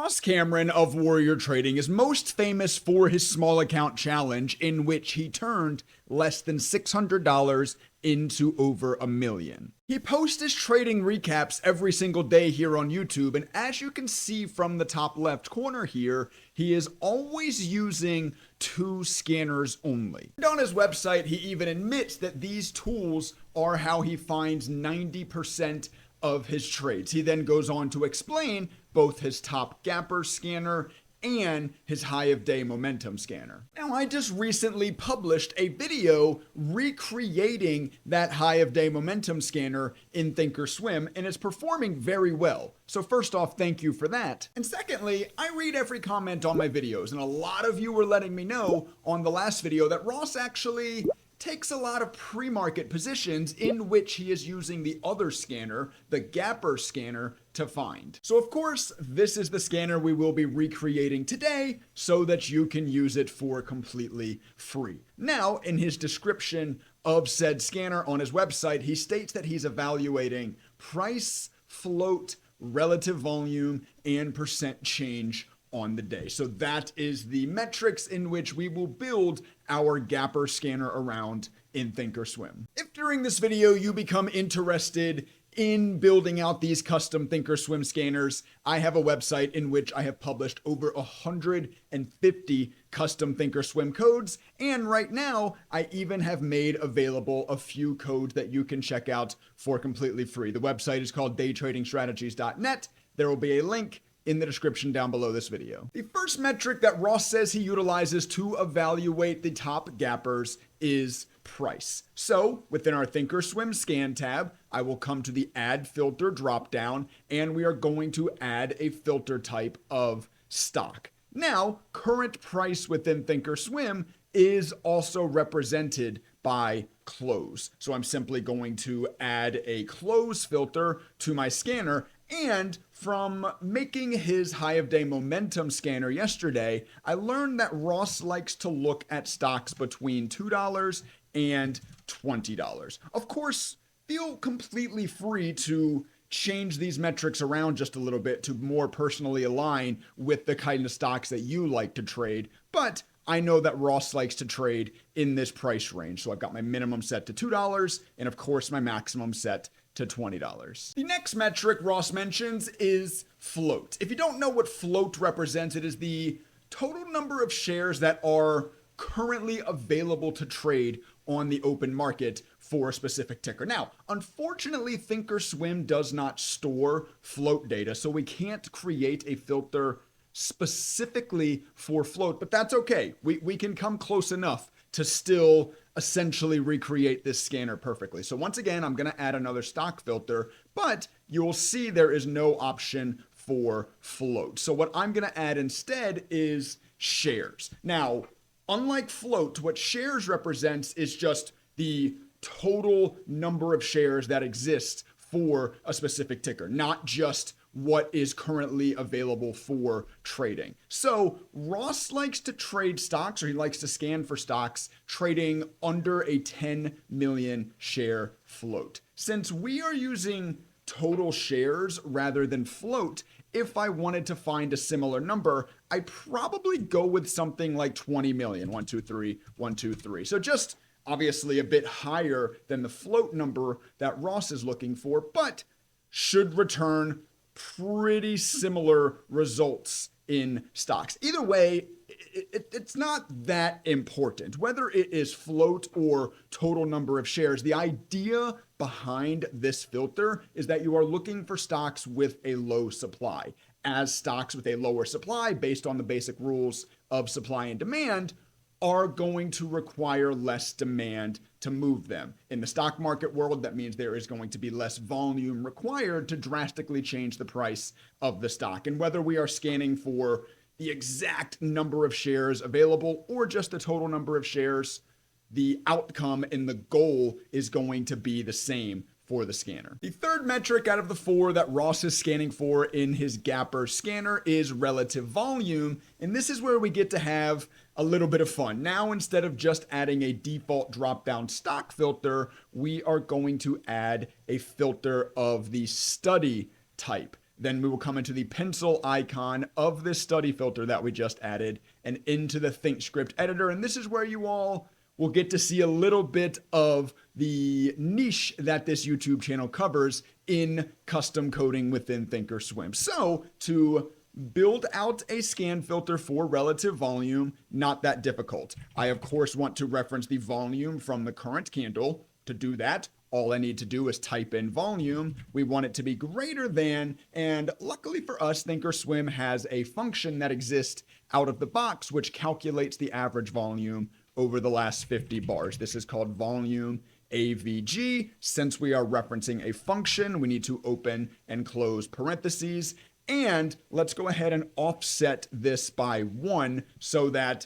Ross Cameron of Warrior Trading is most famous for his small account challenge, in which he turned less than $600 into over $1 million. He posts his trading recaps every single day here on YouTube, and as you can see from the top left corner here, he is always using 2 scanners only. And on his website, he even admits that these tools are how he finds 90% of his trades. He then goes on to explain both his top gapper scanner and his high of day momentum scanner. Now, I just recently published a video recreating that high of day momentum scanner in ThinkorSwim, and it's performing very well. So first off, thank you for that. And secondly, I read every comment on my videos, and a lot of you were letting me know on the last video that Ross actually takes a lot of pre-market positions in which he is using the other scanner, the gapper scanner, to find. So of course, this is the scanner we will be recreating today so that you can use it for completely free. Now, in his description of said scanner on his website, he states that he's evaluating price, float, relative volume, and percent change on the day. So that is the metrics in which we will build our gapper scanner around in ThinkorSwim. If during this video you become interested in building out these custom ThinkorSwim scanners, I have a website in which I have published over 150 custom ThinkorSwim codes, and right now I even have made available a few codes that you can check out for completely free. The website is called daytradingstrategies.net. There will be a link in the description down below this video. The first metric that Ross says he utilizes to evaluate the top gappers is price. So within our ThinkorSwim scan tab, I will come to the add filter dropdown, and we are going to add a filter type of stock. Now, current price within ThinkorSwim is also represented by close. So I'm simply going to add a close filter to my scanner. And from making his high of day momentum scanner yesterday, I learned that Ross likes to look at stocks between $2 and $20. Of course, feel completely free to change these metrics around just a little bit to more personally align with the kind of stocks that you like to trade. But I know that Ross likes to trade in this price range. So I've got my minimum set to $2 and of course my maximum set to $20. The next metric Ross mentions is float. If you don't know what float represents, it is the total number of shares that are currently available to trade on the open market for a specific ticker. Now, unfortunately, ThinkorSwim does not store float data, so we can't create a filter specifically for float, but that's okay. We can come close enough to still essentially recreate this scanner perfectly. So once again, I'm going to add another stock filter, but you'll see there is no option for float. So what I'm going to add instead is shares. Now, unlike float, what shares represents is just the total number of shares that exist for a specific ticker, not just what is currently available for trading. So Ross likes to trade stocks, or he likes to scan for stocks trading under a 10 million share float. Since we are using total shares rather than float, if I wanted to find a similar number, I'd probably go with something like 20 million. 1, 2, 3, 1, 2, 3. So just obviously a bit higher than the float number that Ross is looking for, but should return pretty similar results in stocks. Either way, it's not that important. Whether it is float or total number of shares, the idea behind this filter is that you are looking for stocks with a low supply. As stocks with a lower supply, based on the basic rules of supply and demand, are going to require less demand to move them. In the stock market world, that means there is going to be less volume required to drastically change the price of the stock. And whether we are scanning for the exact number of shares available or just the total number of shares, the outcome and the goal is going to be the same for the scanner. The third metric out of the 4 that Ross is scanning for in his gapper scanner is relative volume. And this is where we get to have a little bit of fun. Now, instead of just adding a default drop-down stock filter, we are going to add a filter of the study type. Then we will come into the pencil icon of this study filter that we just added and into the ThinkScript editor. And this is where you all will get to see a little bit of the niche that this YouTube channel covers in custom coding within ThinkorSwim. So to build out a scan filter for relative volume, not that difficult. I, of course, want to reference the volume from the current candle. To do that, all I need to do is type in volume. We want it to be greater than, and luckily for us, ThinkorSwim has a function that exists out of the box, which calculates the average volume over the last 50 bars. This is called volume AVG. Since we are referencing a function, we need to open and close parentheses. And let's go ahead and offset this by 1 so that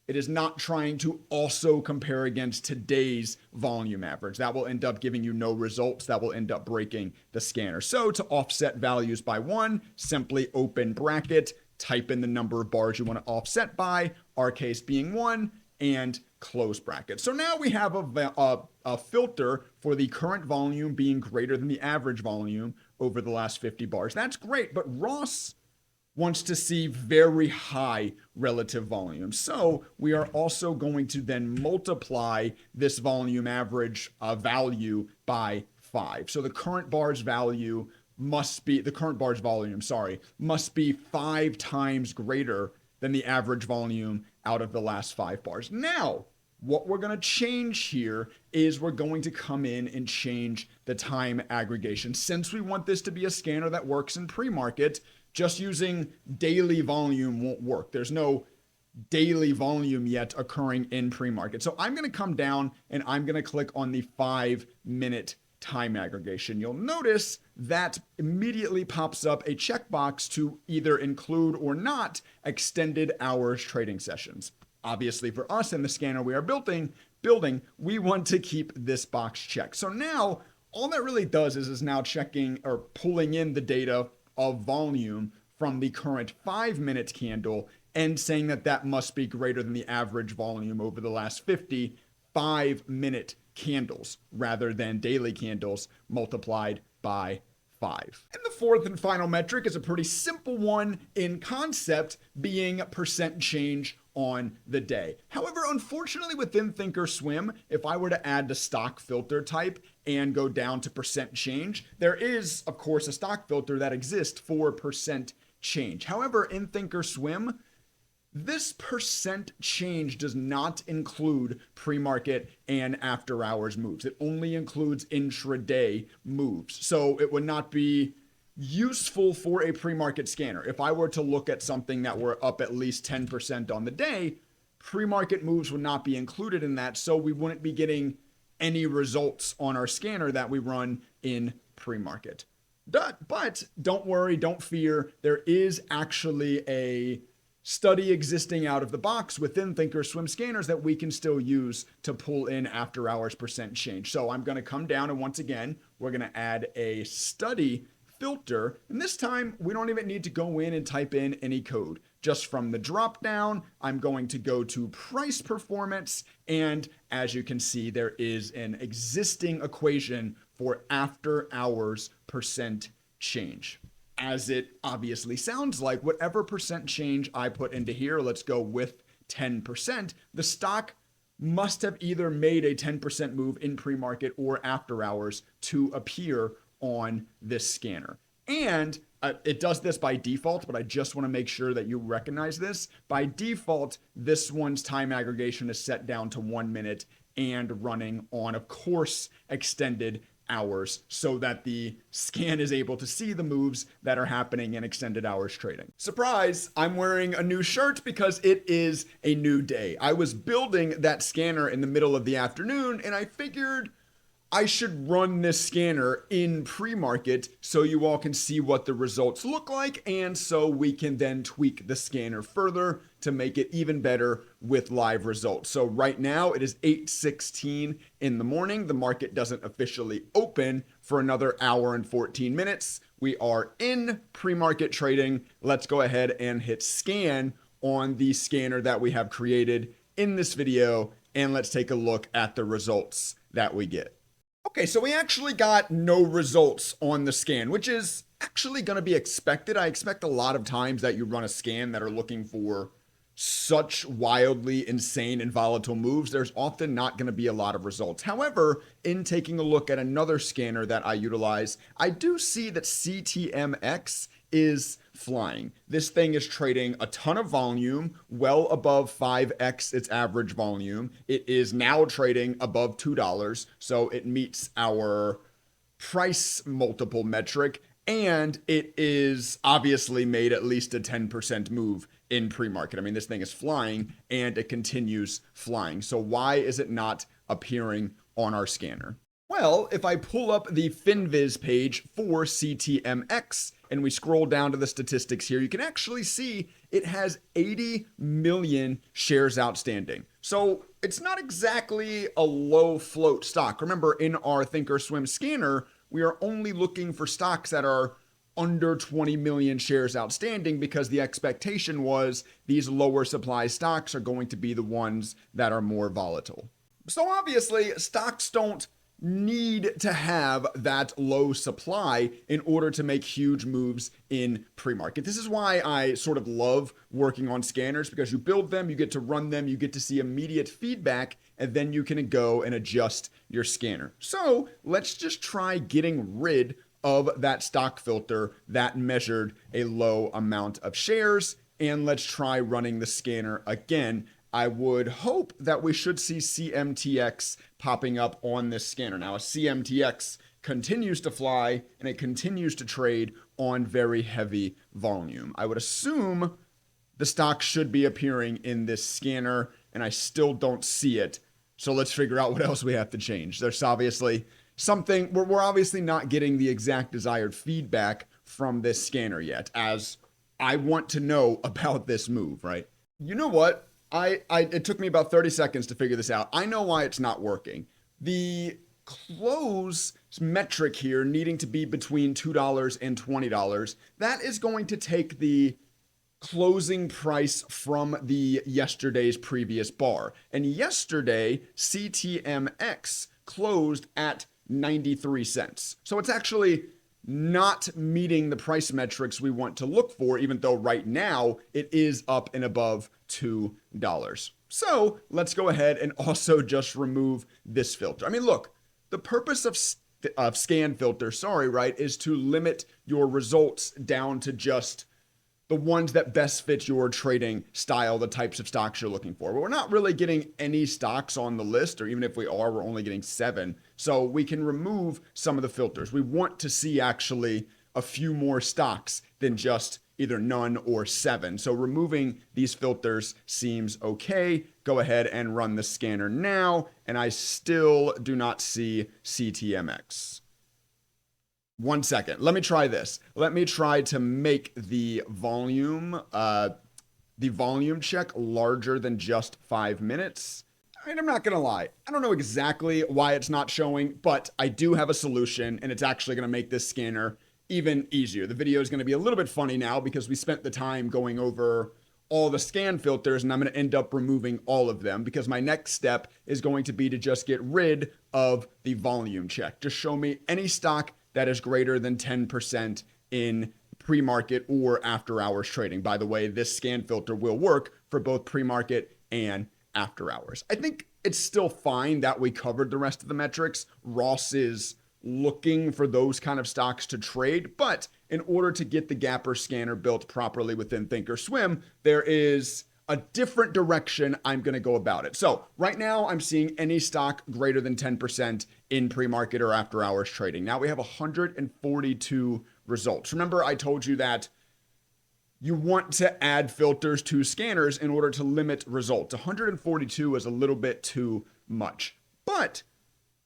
it is not trying to also compare against today's volume average. That will end up giving you no results. That will end up breaking the scanner. So to offset values by 1, simply open bracket, type in the number of bars you want to offset by, our case being 1, and close bracket. So now we have a filter for the current volume being greater than the average volume over the last 50 bars. That's great, but Ross wants to see very high relative volume. So we are also going to then multiply this volume average value by 5. So the current bar's volume must be 5 times greater than the average volume out of the last 5 bars. Now, what we're going to change here is we're going to come in and change the time aggregation. Since we want this to be a scanner that works in pre-market, just using daily volume won't work. There's no daily volume yet occurring in pre-market. So I'm going to come down and I'm going to click on the 5-minute time aggregation. You'll notice that immediately pops up a checkbox to either include or not extended hours trading sessions. Obviously, for us in the scanner we are building, we want to keep this box checked. So now all that really does is now checking or pulling in the data of volume from the current 5-minute candle and saying that that must be greater than the average volume over the last 50 5-minute candles rather than daily candles multiplied by 5. And the fourth and final metric is a pretty simple one in concept, being percent change on the day. However, unfortunately within ThinkorSwim, if I were to add the stock filter type and go down to percent change, there is of course a stock filter that exists for percent change. However, in ThinkorSwim, this percent change does not include pre-market and after hours moves. It only includes intraday moves. So it would not be useful for a pre-market scanner. If I were to look at something that were up at least 10% on the day, pre-market moves would not be included in that. So we wouldn't be getting any results on our scanner that we run in pre-market. But don't worry, don't fear. There is actually a study existing out of the box within ThinkorSwim scanners that we can still use to pull in after hours percent change. So I'm going to come down and once again, we're going to add a study filter. And this time we don't even need to go in and type in any code. Just from the drop down, I'm going to go to price performance. And as you can see, there is an existing equation for after hours percent change. As it obviously sounds like, whatever percent change I put into here, let's go with 10%, the stock must have either made a 10% move in pre-market or after hours to appear on this scanner. And it does this by default, but I just want to make sure that you recognize this. By default, this one's time aggregation is set down to 1 minute and running on, of course, extended hours so that the scan is able to see the moves that are happening in extended hours trading. Surprise, I'm wearing a new shirt because it is a new day. I was building that scanner in the middle of the afternoon and I figured I should run this scanner in pre-market so you all can see what the results look like, and so we can then tweak the scanner further to make it even better with live results. So right now it is 8:16 in the morning. The market doesn't officially open for another hour and 14 minutes. We are in pre-market trading. Let's go ahead and hit scan on the scanner that we have created in this video, and let's take a look at the results that we get. Okay, so we actually got no results on the scan, which is actually going to be expected. I expect a lot of times that you run a scan that are looking for such wildly insane and volatile moves, there's often not going to be a lot of results. However, in taking a look at another scanner that I utilize, I do see that CTMX is flying. This thing is trading a ton of volume, well above 5x its average volume. It is now trading above $2, so it meets our price multiple metric, and it is obviously made at least a 10% move in pre-market. I mean, this thing is flying and it continues flying. So why is it not appearing on our scanner? Well, if I pull up the FinViz page for CTMX and we scroll down to the statistics here, you can actually see it has 80 million shares outstanding. So it's not exactly a low float stock. Remember, in our ThinkorSwim scanner, we are only looking for stocks that are under 20 million shares outstanding because the expectation was these lower supply stocks are going to be the ones that are more volatile. So obviously, stocks don't need to have that low supply in order to make huge moves in pre-market. This is why I sort of love working on scanners, because you build them, you get to run them, you get to see immediate feedback, and then you can go and adjust your scanner. So let's just try getting rid of that stock filter that measured a low amount of shares, and let's try running the scanner again. I would hope that we should see CMTX popping up on this scanner. Now, CMTX continues to fly and it continues to trade on very heavy volume. I would assume the stock should be appearing in this scanner, and I still don't see it. So let's figure out what else we have to change. There's obviously something, we're obviously not getting the exact desired feedback from this scanner yet, as I want to know about this move, right? You know what? It took me about 30 seconds to figure this out. I know why it's not working. The close metric here needing to be between $2 and $20, that is going to take the closing price from the yesterday's previous bar. And yesterday, CTMX closed at 93 cents. So it's actually not meeting the price metrics we want to look for, even though right now it is up and above $2. So let's go ahead and also just remove this filter. I mean, look, the purpose of scan filter, right, is to limit your results down to just the ones that best fit your trading style, the types of stocks you're looking for. But we're not really getting any stocks on the list, or even if we are, we're only getting 7. So we can remove some of the filters. We want to see actually a few more stocks than just either none or 7. So removing these filters seems okay. Go ahead and run the scanner now, and I still do not see CTMX. 1 second. Let me try this. Let me try to make the volume check larger than just 5 minutes. I mean, I'm not going to lie. I don't know exactly why it's not showing, but I do have a solution, and it's actually going to make this scanner even easier. The video is going to be a little bit funny now because we spent the time going over all the scan filters, and I'm going to end up removing all of them because my next step is going to be to just get rid of the volume check. Just show me any stock that is greater than 10% in pre-market or after hours trading. By the way, this scan filter will work for both pre-market and after hours. I think it's still fine that we covered the rest of the metrics. Ross is looking for those kind of stocks to trade, but in order to get the gapper scanner built properly within ThinkorSwim, there is a different direction I'm going to go about it. So right now I'm seeing any stock greater than 10% in pre-market or after hours trading. Now we have 142 results. Remember, I told you that you want to add filters to scanners in order to limit results. 142 is a little bit too much, but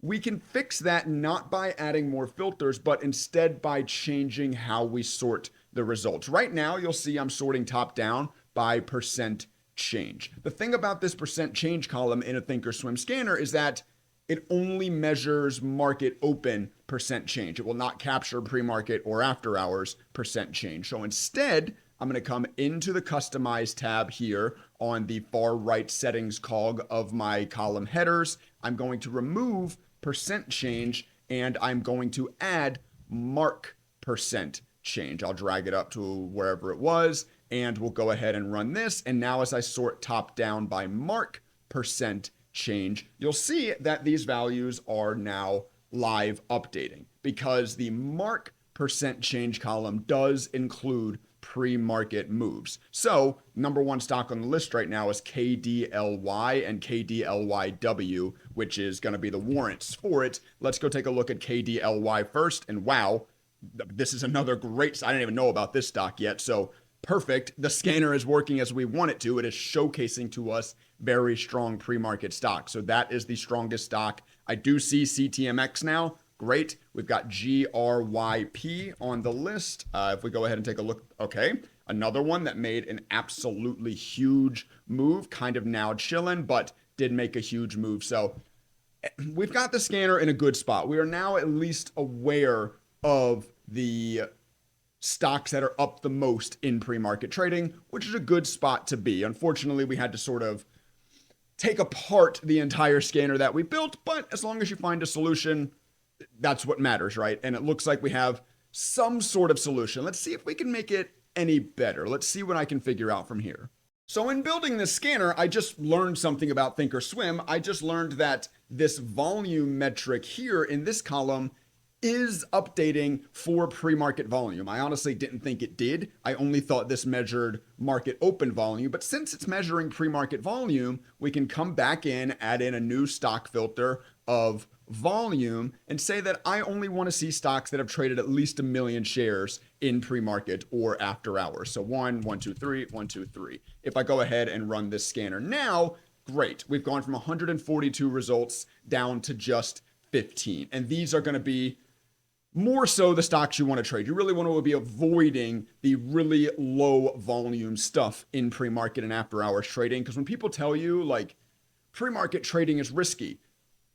we can fix that not by adding more filters, but instead by changing how we sort the results. Right now, you'll see I'm sorting top down by percent change. The thing about this percent change column in a ThinkorSwim scanner is that it only measures market open percent change. It will not capture pre-market or after hours percent change. So instead, I'm going to come into the Customize tab here on the far right settings cog of my column headers. I'm going to remove percent change, and I'm going to add mark percent change. I'll drag it up to wherever it was, and we'll go ahead and run this. And now as I sort top down by mark percent change, you'll see that these values are now live updating because the mark percent change column does include pre-market moves. So number one stock on the list right now is KDLY and KDLYW, which is going to be the warrants for it. Let's go take a look at KDLY first. And wow, this is another great, I didn't even know about this stock yet. So perfect. The scanner is working as we want it to. It is showcasing to us very strong pre-market stock. So that is the strongest stock. I do see CTMX now. Great. We've got GRYP on the list. If we go ahead and take a look, okay, another one that made an absolutely huge move, kind of now chilling, but did make a huge move. So we've got the scanner in a good spot. We are now at least aware of the stocks that are up the most in pre-market trading, which is a good spot to be. Unfortunately, we had to sort of take apart the entire scanner that we built, but as long as you find a solution, that's what matters, right? And it looks like we have some sort of solution. Let's see if we can make it any better. Let's see what I can figure out from here. So in building this scanner, I just learned something about ThinkorSwim. I just learned that this volume metric here in this column is updating for pre-market volume. I honestly didn't think it did. I only thought this measured market open volume, but since it's measuring pre-market volume, we can come back in, add in a new stock filter of volume and say that I only want to see stocks that have traded at least 1 million shares in pre-market or after hours. So 1, 1, 2, 3, 1, 2, 3. If I go ahead and run this scanner now, great. We've gone from 142 results down to just 15. And these are going to be more so the stocks you want to trade. You really want to be avoiding the really low volume stuff in pre-market and after hours trading. Because when people tell you like pre-market trading is risky,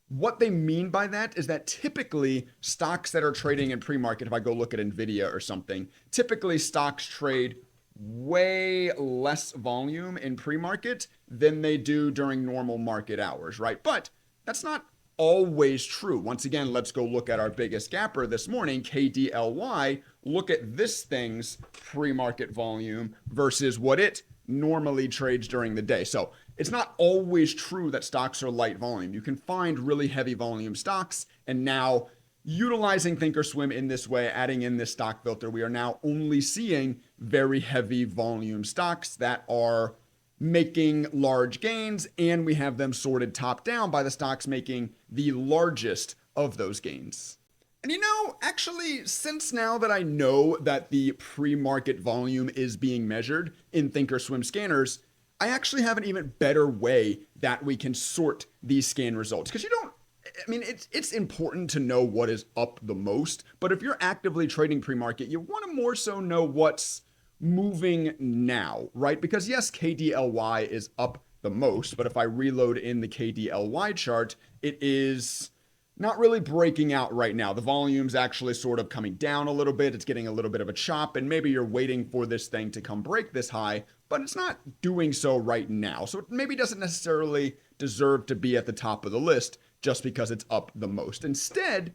what they mean by that is that typically stocks that are trading in pre-market, if I go look at Nvidia or something, typically stocks trade way less volume in pre-market than they do during normal market hours, right? But that's not always true. Once again, let's go look at our biggest gapper this morning, KDLY. Look at this thing's pre-market volume versus what it normally trades during the day. So it's not always true that stocks are light volume. You can find really heavy volume stocks. And now utilizing ThinkorSwim in this way, adding in this stock filter, we are now only seeing very heavy volume stocks that are making large gains, and we have them sorted top down by the stocks making the largest of those gains. And you know, actually, since now that I know that the pre-market volume is being measured in ThinkorSwim scanners, I actually have an even better way that we can sort these scan results. Because you don't, I mean, it's important to know what is up the most, but if you're actively trading pre-market, you want to more so know what's moving now, right? Because yes, KDLY is up the most, but if I reload in the KDLY chart, it is not really breaking out right now. The volume's actually sort of coming down a little bit. It's getting a little bit of a chop, and maybe you're waiting for this thing to come break this high, but it's not doing so right now. So it maybe doesn't necessarily deserve to be at the top of the list just because it's up the most. Instead,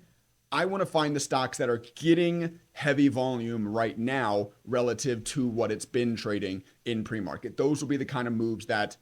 I want to find the stocks that are getting heavy volume right now relative to what it's been trading in pre-market. Those will be the kind of moves that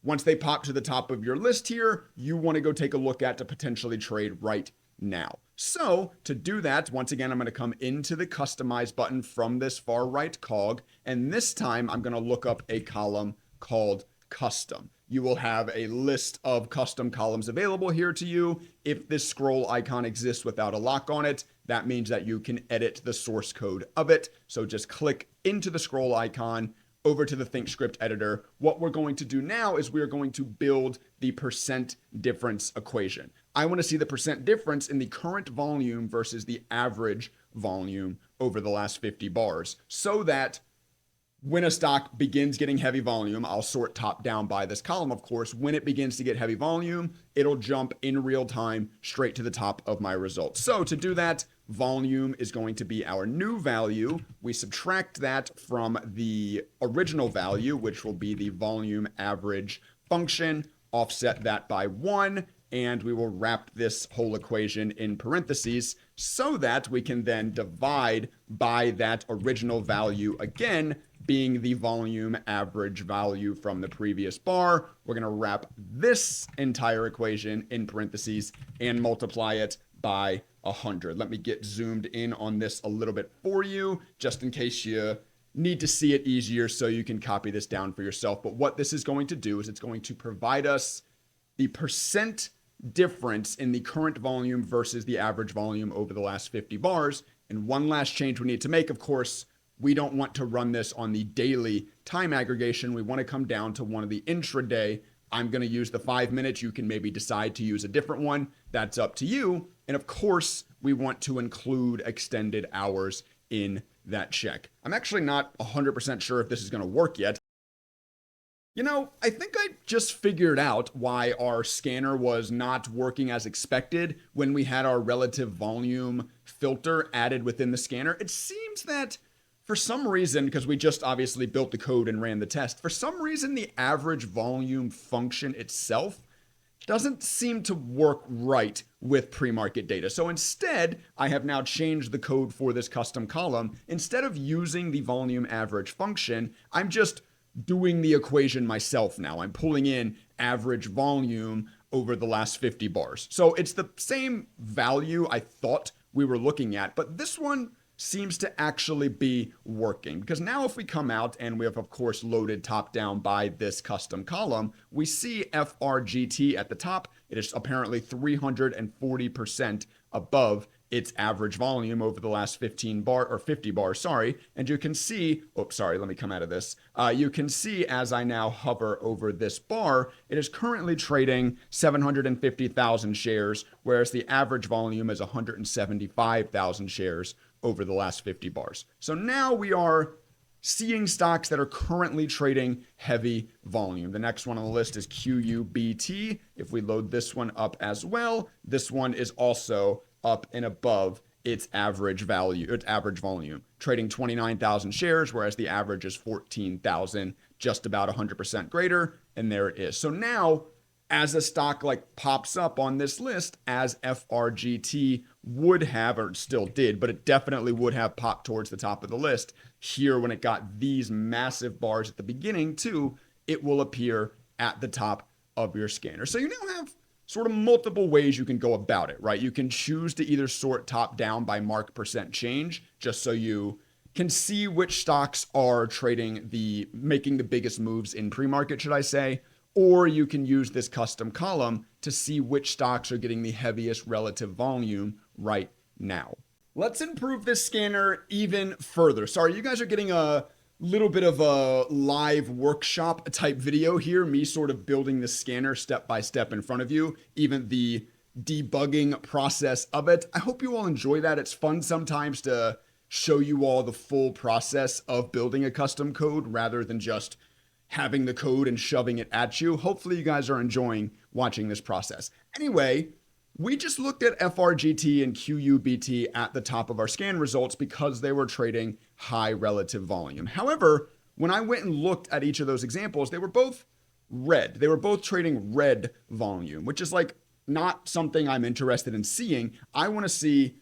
once they pop to the top of your list here, you want to go take a look at to potentially trade right now. So to do that, once again, I'm going to come into the customize button from this far right cog. And this time I'm going to look up a column called custom. You will have a list of custom columns available here to you. If this scroll icon exists without a lock on it, that means that you can edit the source code of it. So just click into the scroll icon over to the ThinkScript editor. What we're going to do now is we're going to build the percent difference equation. I want to see the percent difference in the current volume versus the average volume over the last 50 bars so that when a stock begins getting heavy volume, I'll sort top down by this column, of course. When it begins to get heavy volume, it'll jump in real time straight to the top of my results. So to do that, volume is going to be our new value. We subtract that from the original value, which will be the volume average function, offset that by 1, and we will wrap this whole equation in parentheses so that we can then divide by that original value again, being the volume average value from the previous bar. We're going to wrap this entire equation in parentheses and multiply it by 100. Let me get zoomed in on this a little bit for you, just in case you need to see it easier so you can copy this down for yourself. But what this is going to do is it's going to provide us the percent difference in the current volume versus the average volume over the last 50 bars. And one last change we need to make, of course, we don't want to run this on the daily time aggregation. We want to come down to one of the intraday. I'm going to use the 5 minutes. You can maybe decide to use a different one. That's up to you. And of course, we want to include extended hours in that check. I'm actually not 100% sure if this is going to work yet. You know, I think I just figured out why our scanner was not working as expected when we had our relative volume filter added within the scanner. It seems that for some reason, because we just obviously built the code and ran the test, for some reason the average volume function itself doesn't seem to work right with pre-market data. So instead, I have now changed the code for this custom column. Instead of using the volume average function, I'm just doing the equation myself now. I'm pulling in average volume over the last 50 bars. So it's the same value I thought we were looking at, but this one seems to actually be working, because now if we come out and we have of course loaded top down by this custom column, we see FRGT at the top. It is apparently 340% above its average volume over the last 50 bars, sorry. And you can see, oops, sorry, let me come out of this. You can see as I now hover over this bar, it is currently trading 750,000 shares, whereas the average volume is 175,000 shares over the last 50 bars. So now we are seeing stocks that are currently trading heavy volume. The next one on the list is QUBT. If we load this one up as well, this one is also up and above its average value, its average volume, trading 29,000 shares, whereas the average is 14,000, just about 100% greater. And there it is. So now, as a stock like pops up on this list, as FRGT would have, or still did, but it definitely would have popped towards the top of the list here when it got these massive bars at the beginning too, it will appear at the top of your scanner. So you now have sort of multiple ways you can go about it, right? You can choose to either sort top down by mark percent change, just so you can see which stocks are making the biggest moves in pre-market, should I say, or you can use this custom column to see which stocks are getting the heaviest relative volume right now. Let's improve this scanner even further. Sorry, you guys are getting a little bit of a live workshop type video here, me sort of building the scanner step by step in front of you, even the debugging process of it. I hope you all enjoy that. It's fun sometimes to show you all the full process of building a custom code rather than just having the code and shoving it at you. Hopefully you guys are enjoying watching this process. Anyway, we just looked at FRGT and QUBT at the top of our scan results because they were trading high relative volume. However, when I went and looked at each of those examples, they were both red. They were both trading red volume, which is like not something I'm interested in seeing. I want to see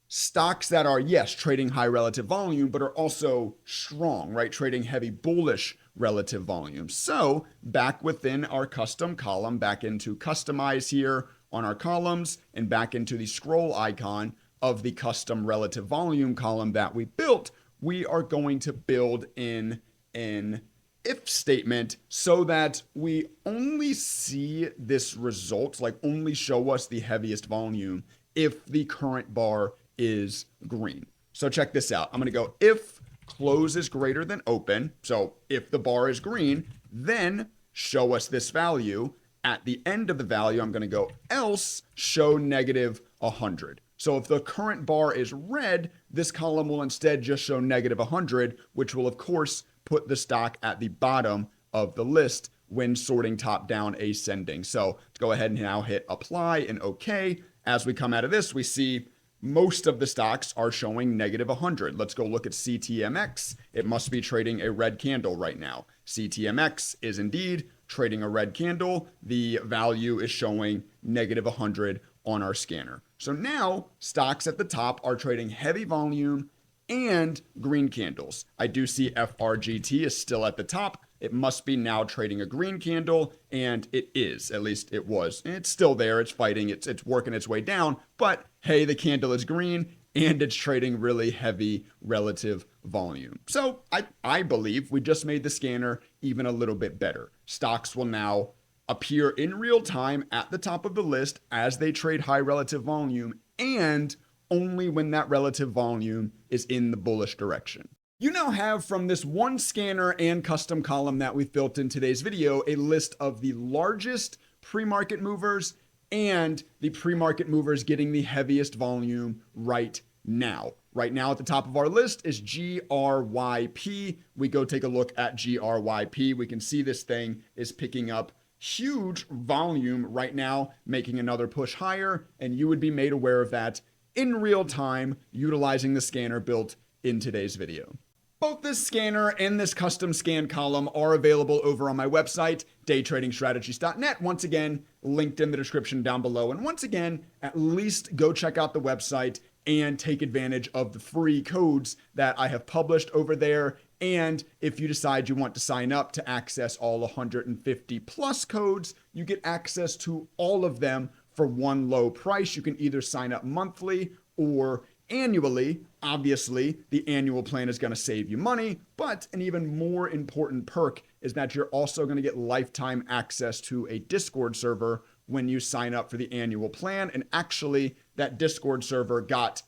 stocks that are, yes, trading high relative volume, but are also strong, right? Trading heavy bullish relative volume. So back within our custom column, back into customize here on our columns and back into the scroll icon of the custom relative volume column that we built, we are going to build in an if statement so that we only see this result, like only show us the heaviest volume if the current bar is green. So check this out. I'm going to go if close is greater than open. So if the bar is green, then show us this value. At the end of the value, I'm going to go else show negative 100. So if the current bar is red, this column will instead just show negative 100, which will of course put the stock at the bottom of the list when sorting top down ascending. So let's go ahead and now hit apply and OK. As we come out of this, we see most of the stocks are showing negative 100. Let's go look at CTMX. It must be trading a red candle right now. CTMX is indeed trading a red candle. The value is showing negative 100 on our scanner. So now stocks at the top are trading heavy volume and green candles. I do see FRGT is still at the top. It must be now trading a green candle, and it is. At least it was. It's still there. It's fighting. It's working its way down. But hey, the candle is green, and it's trading really heavy relative volume. So I believe we just made the scanner even a little bit better. Stocks will now appear in real time at the top of the list as they trade high relative volume, and only when that relative volume is in the bullish direction. You now have, from this one scanner and custom column that we've built in today's video, a list of the largest pre-market movers and the pre-market movers getting the heaviest volume right now. Right now at the top of our list is GRYP. We go take a look at GRYP. We can see this thing is picking up huge volume right now, making another push higher, and you would be made aware of that in real time utilizing the scanner built in today's video. Both this scanner and this custom scan column are available over on my website, daytradingstrategies.net. Once again, linked in the description down below. And once again, at least go check out the website and take advantage of the free codes that I have published over there. And if you decide you want to sign up to access all 150 plus codes, you get access to all of them for one low price. You can either sign up monthly or annually. Obviously, the annual plan is going to save you money, but an even more important perk is that you're also going to get lifetime access to a Discord server when you sign up for the annual plan. And actually, that Discord server got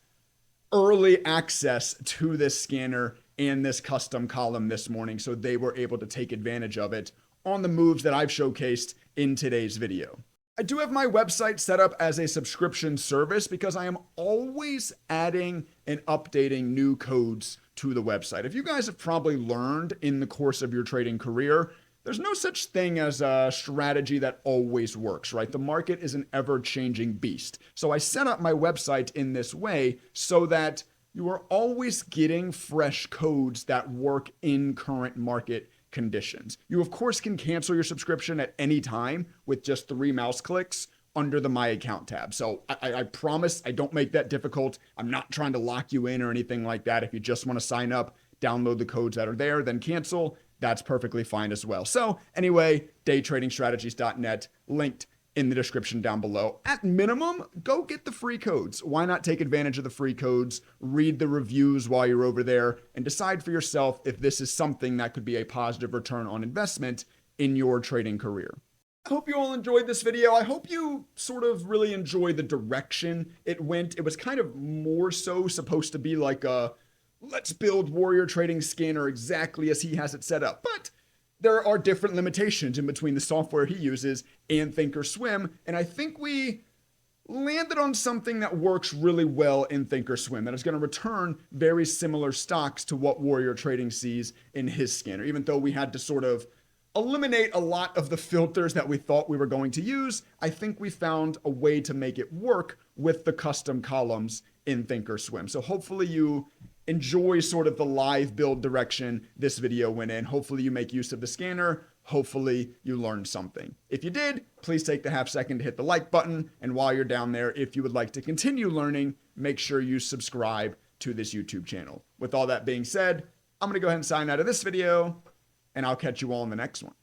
early access to this scanner and this custom column this morning, so they were able to take advantage of it on the moves that I've showcased in today's video. I do have my website set up as a subscription service because I am always adding and updating new codes to the website. If you guys have probably learned in the course of your trading career, there's no such thing as a strategy that always works, right? The market is an ever-changing beast. So I set up my website in this way so that you are always getting fresh codes that work in current market conditions. You, of course, can cancel your subscription at any time with just 3 mouse clicks under the My Account tab. So I promise I don't make that difficult. I'm not trying to lock you in or anything like that. If you just want to sign up, download the codes that are there, then cancel. That's perfectly fine as well. So anyway, daytradingstrategies.net, linked in the description down below. At minimum, go get the free codes. Why not take advantage of the free codes, read the reviews while you're over there, and decide for yourself if this is something that could be a positive return on investment in your trading career. I hope you all enjoyed this video. I hope you sort of really enjoy the direction it went. It was kind of more so supposed to be like a let's build Warrior Trading Scanner exactly as he has it set up. But there are different limitations in between the software he uses and ThinkorSwim, and I think we landed on something that works really well in ThinkorSwim that is going to return very similar stocks to what Warrior Trading sees in his scanner, even though we had to sort of eliminate a lot of the filters that we thought we were going to use. I think we found a way to make it work with the custom columns in ThinkorSwim. So hopefully you enjoy sort of the live build direction this video went in. Hopefully you make use of the scanner. Hopefully you learned something. If you did, please take the half second to hit the like button. And while you're down there, if you would like to continue learning, make sure you subscribe to this YouTube channel. With all that being said, I'm going to go ahead and sign out of this video, and I'll catch you all in the next one.